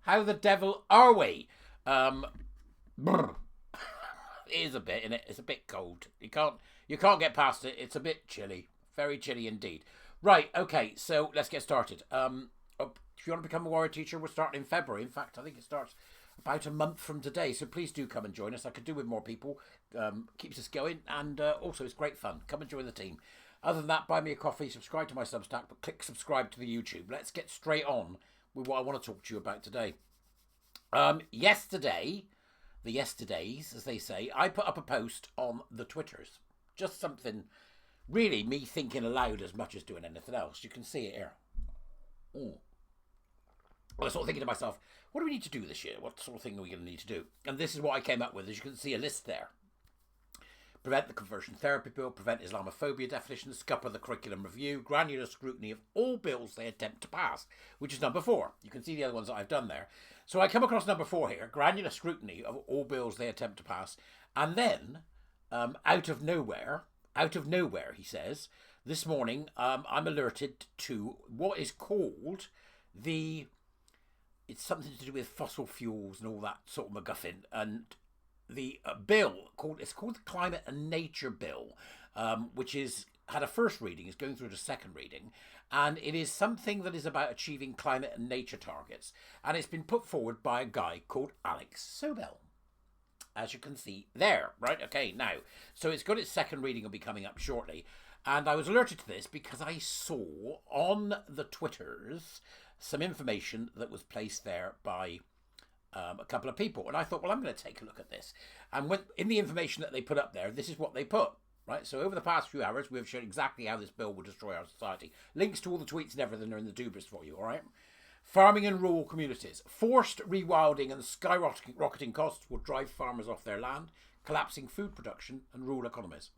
How the devil are we? It is a bit, innit? It's a bit cold. You can't get past it. It's a bit chilly. Very chilly indeed. Right, okay, so let's get started. If you want to become a warrior teacher, we're starting in February. In fact, I think it starts about a month from today. So please do come and join us. I could do with more people. Keeps us going. And also, it's great fun. Come and join the team. Other than that, buy me a coffee, subscribe to my Substack, but click subscribe to the YouTube. Let's get straight on with what I want to talk to you about today. Yesterday, the yesterdays, as they say, I put up a post on the Twitters. Just something, really, me thinking aloud as much as doing anything else. You can see it here. Ooh. I was sort of thinking to myself, what do we need to do this year? What sort of thing are we going to need to do? And this is what I came up with. As you can see, a list there. Prevent the conversion therapy bill, prevent Islamophobia definitions, scupper the curriculum review, granular scrutiny of all bills they attempt to pass, which is number 4. You can see the other ones that I've done there. So I come across number 4 here, granular scrutiny of all bills they attempt to pass. And then, out of nowhere, he says, this morning, I'm alerted to what is called it's something to do with fossil fuels and all that sort of MacGuffin. And the bill, it's called the Climate and Nature Bill, which had a first reading, is going through to second reading. And it is something that is about achieving climate and nature targets. And it's been put forward by a guy called Alex Sobel, as you can see there. Right, okay, now. So it's got its second reading, will be coming up shortly. And I was alerted to this because I saw on the Twitters some information that was placed there by a couple of people. And I thought, well, I'm going to take a look at this. And in the information that they put up there, this is what they put. Right, so over the past few hours, we've shown exactly how this bill will destroy our society. Links to all the tweets and everything are in the doobers for you, all right? Farming in rural communities. Forced rewilding and skyrocketing costs will drive farmers off their land, collapsing food production and rural economies.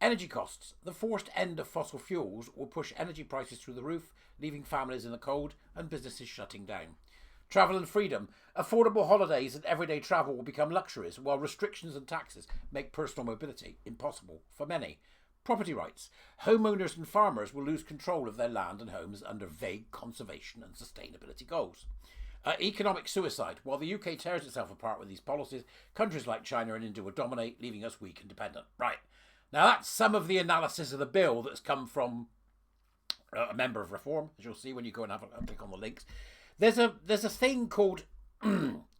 Energy costs. The forced end of fossil fuels will push energy prices through the roof, leaving families in the cold and businesses shutting down. Travel and freedom. Affordable holidays and everyday travel will become luxuries, while restrictions and taxes make personal mobility impossible for many. Property rights. Homeowners and farmers will lose control of their land and homes under vague conservation and sustainability goals. Economic suicide. While the UK tears itself apart with these policies, countries like China and India will dominate, leaving us weak and dependent. Right. Now that's some of the analysis of the bill that's come from a member of Reform, as you'll see when you go and have a click on the links. There's a thing called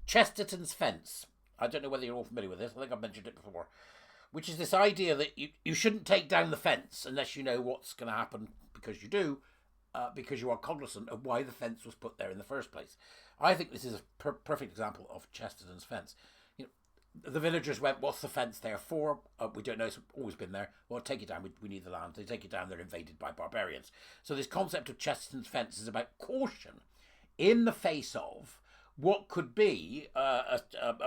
Chesterton's fence. I don't know whether you're all familiar with this. I think I've mentioned it before. Which is this idea that you shouldn't take down the fence unless you know what's going to happen, because you do, because you are cognizant of why the fence was put there in the first place. I think this is a perfect example of Chesterton's fence. You know, the villagers went, what's the fence there for? We don't know, it's always been there. Well, take it down, we need the land. They take it down, they're invaded by barbarians. So this concept of Chesterton's fence is about caution in the face of what could be a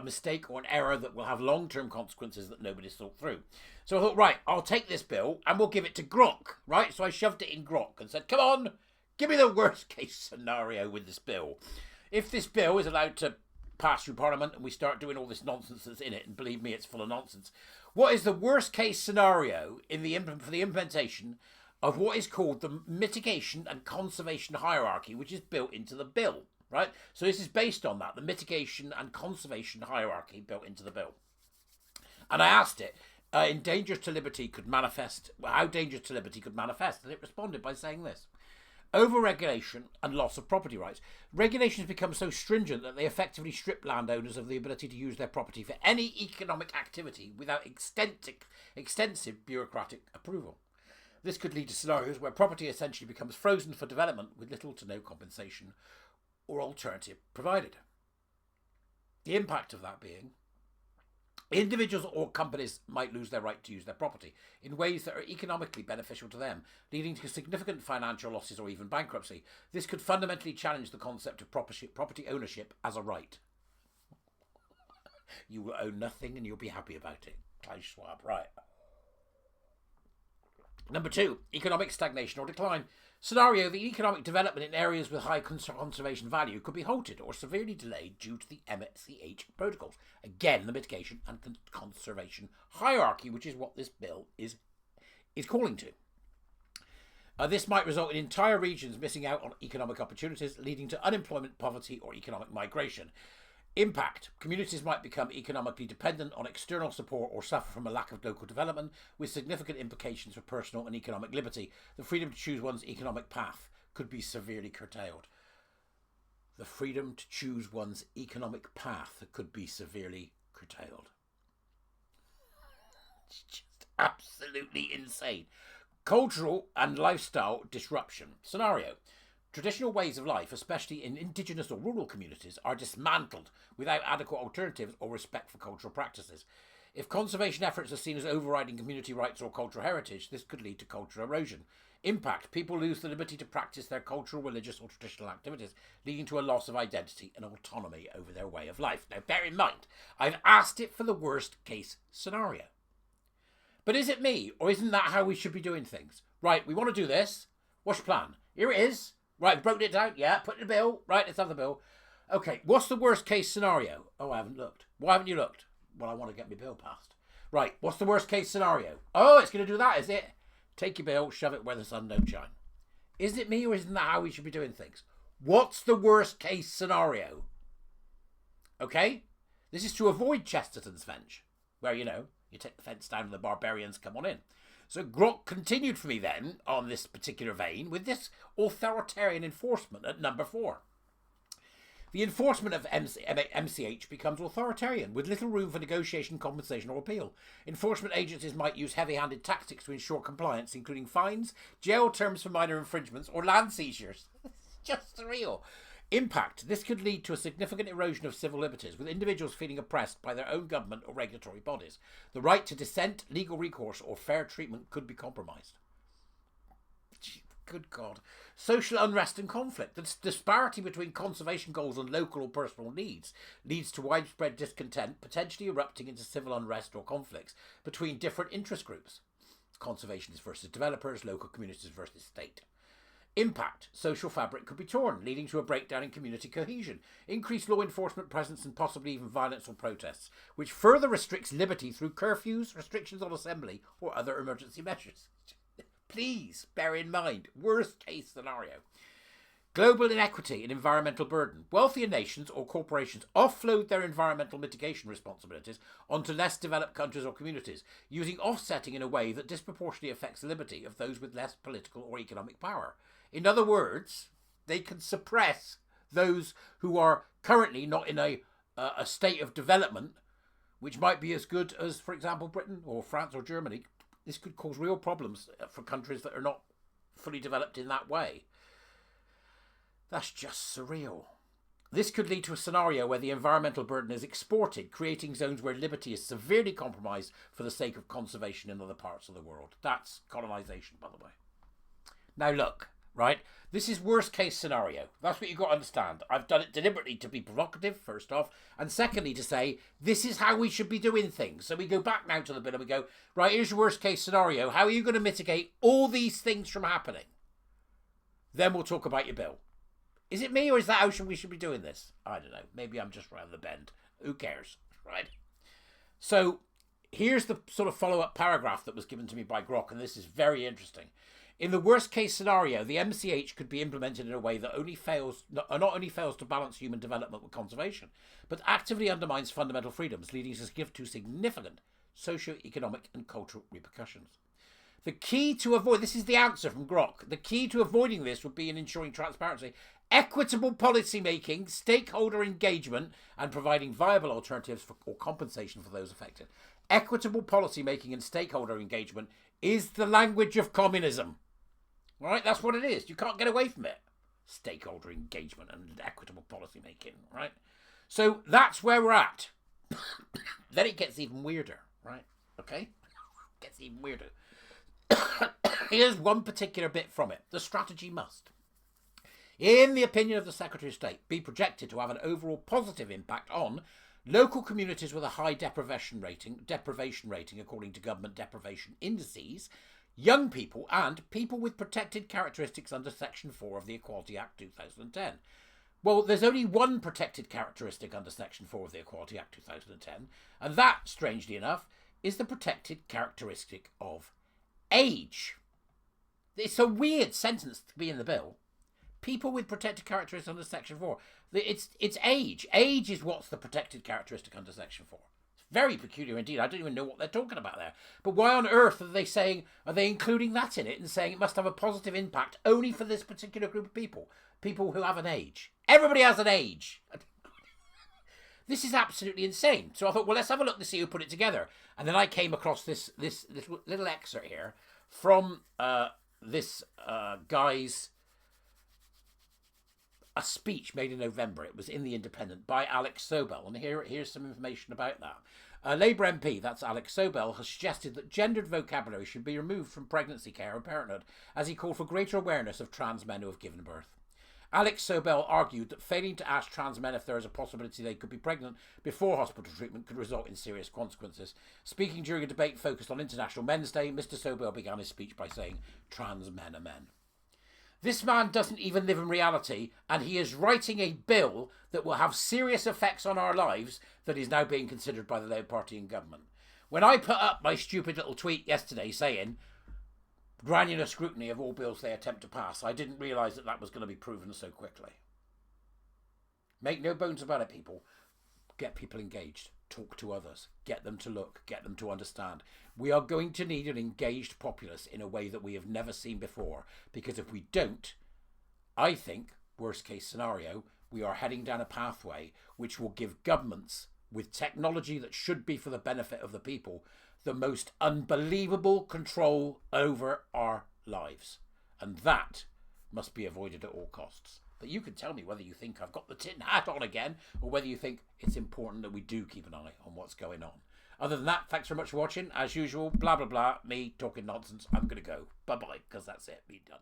mistake or an error that will have long-term consequences that nobody's thought through. So I thought, right, I'll take this bill and we'll give it to Grok, right? So I shoved it in Grok and said, come on, give me the worst-case scenario with this bill. If this bill is allowed to pass through Parliament and we start doing all this nonsense that's in it, and believe me, it's full of nonsense, what is the worst-case scenario for the implementation of what is called the mitigation and conservation hierarchy, which is built into the bill, right? So this is based on that, the mitigation and conservation hierarchy built into the bill. And I asked it, how dangerous to liberty could manifest, and it responded by saying this. Over-regulation and loss of property rights. Regulations become so stringent that they effectively strip landowners of the ability to use their property for any economic activity without extensive bureaucratic approval. This could lead to scenarios where property essentially becomes frozen for development with little to no compensation or alternative provided. The impact of that being, individuals or companies might lose their right to use their property in ways that are economically beneficial to them, leading to significant financial losses or even bankruptcy. This could fundamentally challenge the concept of property ownership as a right. You will own nothing and you'll be happy about it. Klaus Schwab, right. Number 2, economic stagnation or decline. Scenario, the economic development in areas with high conservation value could be halted or severely delayed due to the MSCH protocols. Again, the mitigation and conservation hierarchy, which is what this bill is calling to. This might result in entire regions missing out on economic opportunities, leading to unemployment, poverty, or economic migration. Impact. Communities might become economically dependent on external support or suffer from a lack of local development, with significant implications for personal and economic liberty. The freedom to choose one's economic path could be severely curtailed. The freedom to choose one's economic path could be severely curtailed. It's just absolutely insane. Cultural and lifestyle disruption. Scenario. Traditional ways of life, especially in indigenous or rural communities, are dismantled without adequate alternatives or respect for cultural practices. If conservation efforts are seen as overriding community rights or cultural heritage, this could lead to cultural erosion. Impact. People lose the liberty to practice their cultural, religious or traditional activities, leading to a loss of identity and autonomy over their way of life. Now, bear in mind, I've asked it for the worst case scenario. But is it me, or isn't that how we should be doing things? Right, we want to do this. What's your plan? Here it is. Right, we've broken it down. Yeah, put in the bill. Right, let's have the bill. Okay, what's the worst case scenario? Oh, I haven't looked. Why haven't you looked? Well, I want to get my bill passed. Right, what's the worst case scenario? Oh, it's going to do that, is it? Take your bill, shove it where the sun don't shine. Is it me, or isn't that how we should be doing things? What's the worst case scenario? Okay? This is to avoid Chesterton's Fence, where, you take the fence down and the barbarians come on in. So Govt continued for me then, on this particular vein, with this authoritarian enforcement at number 4. The enforcement of MCH becomes authoritarian, with little room for negotiation, compensation or appeal. Enforcement agencies might use heavy-handed tactics to ensure compliance, including fines, jail terms for minor infringements, or land seizures. It's just surreal. Impact. This could lead to a significant erosion of civil liberties, with individuals feeling oppressed by their own government or regulatory bodies. The right to dissent, legal recourse, or fair treatment could be compromised. Good God. Social unrest and conflict. The disparity between conservation goals and local or personal needs leads to widespread discontent, potentially erupting into civil unrest or conflicts between different interest groups. Conservationists versus developers, local communities versus state. Impact. Social fabric could be torn, leading to a breakdown in community cohesion, increased law enforcement presence and possibly even violence or protests, which further restricts liberty through curfews, restrictions on assembly, or other emergency measures. Please bear in mind, worst case scenario. Global inequity and environmental burden. Wealthier nations or corporations offload their environmental mitigation responsibilities onto less developed countries or communities, using offsetting in a way that disproportionately affects the liberty of those with less political or economic power. In other words, they can suppress those who are currently not in a state of development, which might be as good as, for example, Britain or France or Germany. This could cause real problems for countries that are not fully developed in that way. That's just surreal. This could lead to a scenario where the environmental burden is exported, creating zones where liberty is severely compromised for the sake of conservation in other parts of the world. That's colonisation, by the way. Now look, right? This is worst case scenario. That's what you've got to understand. I've done it deliberately to be provocative, first off, and secondly to say this is how we should be doing things. So we go back now to the bit and we go, right, here's your worst case scenario. How are you going to mitigate all these things from happening? Then we'll talk about your bill. Is it me, or is that how we should be doing this? I don't know. Maybe I'm just round the bend. Who cares, right? So here's the sort of follow-up paragraph that was given to me by Govt, and this is very interesting. In the worst case scenario, the MCH could be implemented in a way that not only fails to balance human development with conservation, but actively undermines fundamental freedoms, leading to significant socio-economic and cultural repercussions. The key to avoid, this is the answer from Govt, the key to avoiding this would be in ensuring transparency, equitable policy making, stakeholder engagement, and providing viable alternatives or compensation for those affected. Equitable policy making and stakeholder engagement is the language of communism. All right, that's what it is. You can't get away from it. Stakeholder engagement and equitable policy making, right? So that's where we're at. Then it gets even weirder, right? Okay? Gets even weirder. Here's one particular bit from it. The strategy must, in the opinion of the Secretary of State, be projected to have an overall positive impact on local communities with a high deprivation rating according to government deprivation indices, young people and people with protected characteristics under Section 4 of the Equality Act 2010. Well, there's only one protected characteristic under Section 4 of the Equality Act 2010, and that, strangely enough, is the protected characteristic of age. It's a weird sentence to be in the bill. People with protected characteristics under Section 4. It's age. Age is what's the protected characteristic under Section 4. It's very peculiar indeed. I don't even know what they're talking about there. But why on earth are they including that in it and saying it must have a positive impact only for this particular group of people? People who have an age. Everybody has an age. This is absolutely insane. So I thought, well, let's have a look to see who put it together. And then I came across this little excerpt here from this guy's a speech made in November. It was in The Independent by Alex Sobel. And here's some information about that. Labour MP, that's Alex Sobel, has suggested that gendered vocabulary should be removed from pregnancy care and parenthood, as he called for greater awareness of trans men who have given birth. Alex Sobel argued that failing to ask trans men if there is a possibility they could be pregnant before hospital treatment could result in serious consequences. Speaking during a debate focused on International Men's Day, Mr. Sobel began his speech by saying, "Trans men are men." This man doesn't even live in reality, and he is writing a bill that will have serious effects on our lives that is now being considered by the Labour Party in government. When I put up my stupid little tweet yesterday saying granular scrutiny of all bills they attempt to pass, I didn't realise that that was going to be proven so quickly. Make no bones about it, people. Get people engaged. Talk to others. Get them to look. Get them to understand. We are going to need an engaged populace in a way that we have never seen before. Because if we don't, I think, worst case scenario, we are heading down a pathway which will give governments, with technology that should be for the benefit of the people, the most unbelievable control over our lives. And that must be avoided at all costs. But you can tell me whether you think I've got the tin hat on again, or whether you think it's important that we do keep an eye on what's going on. Other than that, thanks very much for watching. As usual, blah, blah, blah, me talking nonsense. I'm going to go. Bye-bye, because that's it. Be done.